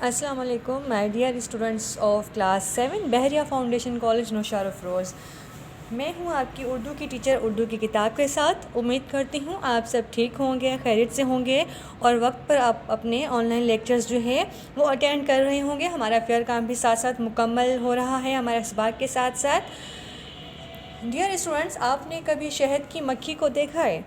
السلام علیکم my dear students of class 7 بحریہ فاؤنڈیشن کالج نوشہر افروز. میں ہوں آپ کی اردو کی ٹیچر اردو کی کتاب کے ساتھ. امید کرتی ہوں آپ سب ٹھیک ہوں گے، خیریت سے ہوں گے اور وقت پر آپ اپنے آن لائن لیکچرز جو ہے وہ اٹینڈ کر رہے ہوں گے. ہمارا فیئر کام بھی ساتھ ساتھ مکمل ہو رہا ہے ہمارے اسباق کے ساتھ ساتھ. ڈیئر اسٹوڈنٹس، آپ نے کبھی شہد کی مکھی کو دیکھا ہے؟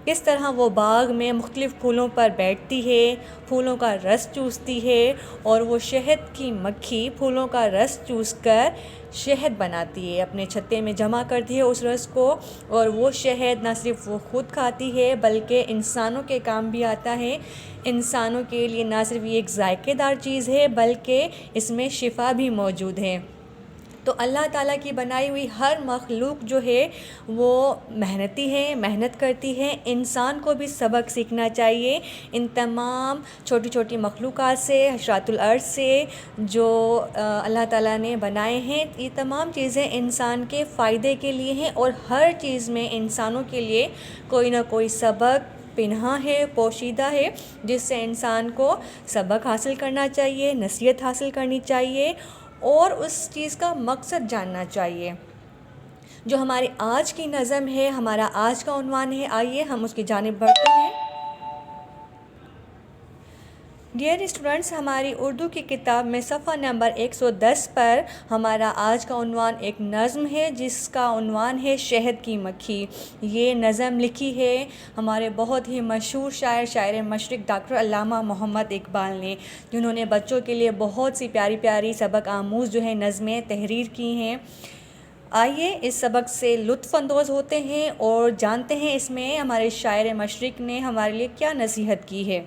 کس طرح وہ باغ میں مختلف پھولوں پر بیٹھتی ہے، پھولوں کا رس چوستی ہے اور وہ شہد کی مکھی پھولوں کا رس چوس کر شہد بناتی ہے، اپنے چھتے میں جمع کرتی ہے اس رس کو. اور وہ شہد نہ صرف وہ خود کھاتی ہے بلکہ انسانوں کے کام بھی آتا ہے. انسانوں کے لیے نہ صرف یہ ایک ذائقے دار چیز ہے بلکہ اس میں شفا بھی موجود ہے. تو اللہ تعالیٰ کی بنائی ہوئی ہر مخلوق جو ہے وہ محنتی ہے، محنت کرتی ہے. انسان کو بھی سبق سیکھنا چاہیے ان تمام چھوٹی چھوٹی مخلوقات سے، حشرات الارض سے جو اللہ تعالیٰ نے بنائے ہیں. یہ تمام چیزیں انسان کے فائدے کے لیے ہیں اور ہر چیز میں انسانوں کے لیے کوئی نہ کوئی سبق پنہاں ہے، پوشیدہ ہے، جس سے انسان کو سبق حاصل کرنا چاہیے، نصیحت حاصل کرنی چاہیے اور اس چیز کا مقصد جاننا چاہیے. جو ہماری آج کی نظم ہے، ہمارا آج کا عنوان ہے، آئیے ہم اس کی جانب بڑھتے ہیں. ڈیئر اسٹوڈنٹس، ہماری اردو کی کتاب میں صفحہ نمبر 110 پر ہمارا آج کا عنوان ایک نظم ہے جس کا عنوان ہے شہد کی مکھی. یہ نظم لکھی ہے ہمارے بہت ہی مشہور شاعر مشرق ڈاکٹر علامہ محمد اقبال نے، جنہوں نے بچوں کے لیے بہت سی پیاری پیاری سبق آموز جو ہے نظمیں تحریر کی ہیں. آئیے اس سبق سے لطف اندوز ہوتے ہیں اور جانتے ہیں اس میں ہمارے شاعر مشرق نے ہمارے لیے کیا نصیحت کی ہے.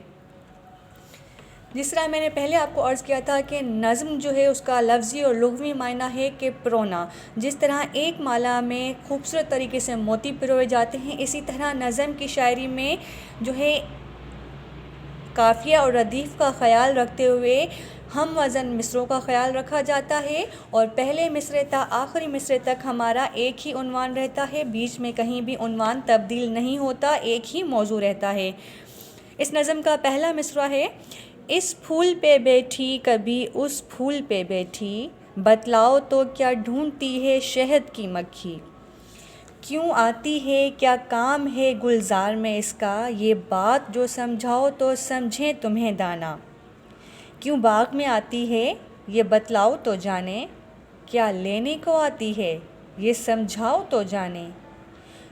جس طرح میں نے پہلے آپ کو عرض کیا تھا کہ نظم جو ہے اس کا لفظی اور لغوی معنی ہے کہ پرونا. جس طرح ایک مالا میں خوبصورت طریقے سے موتی پروئے جاتے ہیں، اسی طرح نظم کی شاعری میں جو ہے قافیہ اور ردیف کا خیال رکھتے ہوئے ہم وزن مصروں کا خیال رکھا جاتا ہے اور پہلے مصرے تا آخری مصرے تک ہمارا ایک ہی عنوان رہتا ہے، بیچ میں کہیں بھی عنوان تبدیل نہیں ہوتا، ایک ہی موضوع رہتا ہے. اس نظم کا پہلا مصرع ہے: اس پھول پہ بیٹھی کبھی اس پھول پہ بیٹھی، بتلاؤ تو کیا ڈھونڈتی ہے شہد کی مکھی. کیوں آتی ہے، کیا کام ہے گلزار میں اس کا، یہ بات جو سمجھاؤ تو سمجھیں تمہیں دانا. کیوں باغ میں آتی ہے یہ بتلاؤ تو جانے، کیا لینے کو آتی ہے یہ سمجھاؤ تو جانے.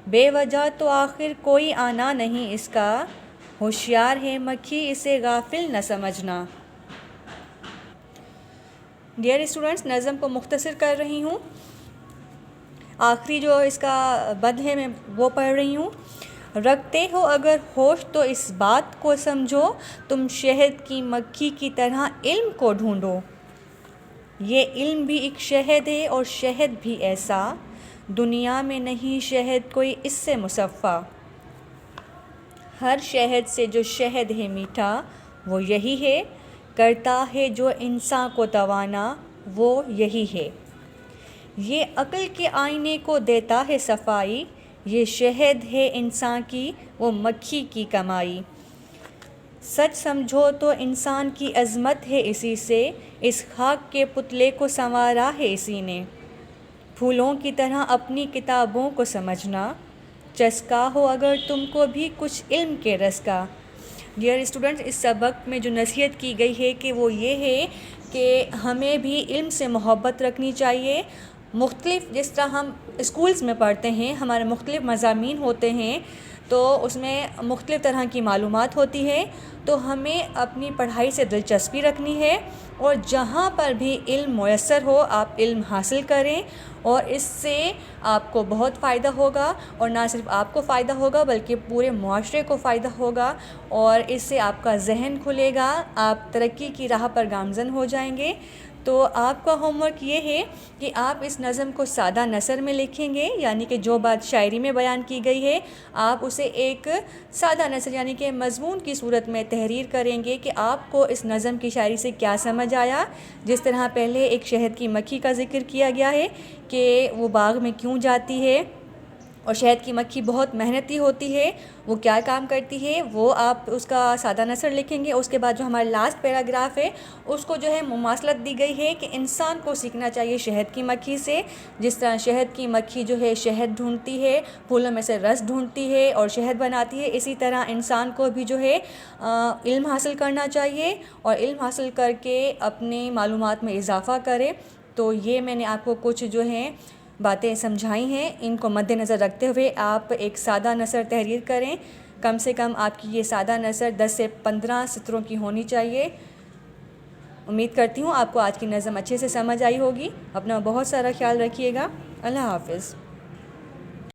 بے وجہ تو آخر کوئی آنا نہیں اس کا، ہوشیار ہے مکھی اسے غافل نہ سمجھنا. ڈیئر اسٹوڈنٹس، نظم کو مختصر کر رہی ہوں. آخری جو اس کا بند ہے میں وہ پڑھ رہی ہوں. رکھتے ہو اگر ہوش تو اس بات کو سمجھو، تم شہد کی مکھی کی طرح علم کو ڈھونڈو. یہ علم بھی ایک شہد ہے اور شہد بھی ایسا، دنیا میں نہیں شہد کوئی اس سے مصفا. ہر شہد سے جو شہد ہے میٹھا وہ یہی ہے، کرتا ہے جو انسان کو توانا وہ یہی ہے. یہ عقل کے آئینے کو دیتا ہے صفائی، یہ شہد ہے انسان کی وہ مکھی کی کمائی. سچ سمجھو تو انسان کی عظمت ہے اسی سے، اس خاک کے پتلے کو سنوارا ہے اسی نے. پھولوں کی طرح اپنی کتابوں کو سمجھنا، چسکا ہو اگر تم کو بھی کچھ علم کے رس کا. ڈیئر اسٹوڈنٹس، اس سبق میں جو نصیحت کی گئی ہے کہ وہ یہ ہے کہ ہمیں بھی علم سے محبت رکھنی چاہیے. مختلف جس طرح ہم اسکولز میں پڑھتے ہیں، ہمارے مختلف مضامین ہوتے ہیں تو اس میں مختلف طرح کی معلومات ہوتی ہے، تو ہمیں اپنی پڑھائی سے دلچسپی رکھنی ہے اور جہاں پر بھی علم میسر ہو آپ علم حاصل کریں اور اس سے آپ کو بہت فائدہ ہوگا. اور نہ صرف آپ کو فائدہ ہوگا بلکہ پورے معاشرے کو فائدہ ہوگا اور اس سے آپ کا ذہن کھلے گا، آپ ترقی کی راہ پر گامزن ہو جائیں گے. تو آپ کا ہوم ورک یہ ہے کہ آپ اس نظم کو سادہ نثر میں لکھیں گے، یعنی کہ جو بات شاعری میں بیان کی گئی ہے آپ اسے ایک سادہ نثر یعنی کہ مضمون کی صورت میں تحریر کریں گے کہ آپ کو اس نظم کی شاعری سے کیا سمجھ آیا. جس طرح پہلے ایک شہد کی مکھی کا ذکر کیا گیا ہے کہ وہ باغ میں کیوں جاتی ہے، اور شہد کی مکھی بہت محنتی ہوتی ہے. وہ کیا کام کرتی ہے وہ آپ اس کا سادہ نثر لکھیں گے. اس کے بعد جو ہمارا لاسٹ پیراگراف ہے اس کو جو ہے مماثلت دی گئی ہے کہ انسان کو سیکھنا چاہیے شہد کی مکھی سے. جس طرح شہد کی مکھی جو ہے شہد ڈھونڈتی ہے، پھولوں میں سے رس ڈھونڈتی ہے اور شہد بناتی ہے، اسی طرح انسان کو بھی جو ہے علم حاصل کرنا چاہیے اور علم حاصل کر کے اپنی معلومات میں اضافہ کرے. تو یہ میں نے آپ کو کچھ جو ہیں باتیں سمجھائی ہیں. ان کو مد نظر رکھتے ہوئے آپ ایک سادہ نثر تحریر کریں. کم سے کم آپ کی یہ سادہ نثر 10 سے 15 سطروں کی ہونی چاہیے. امید کرتی ہوں آپ کو آج کی نظم اچھے سے سمجھ آئی ہوگی. اپنا بہت سارا خیال رکھیے گا. اللہ حافظ.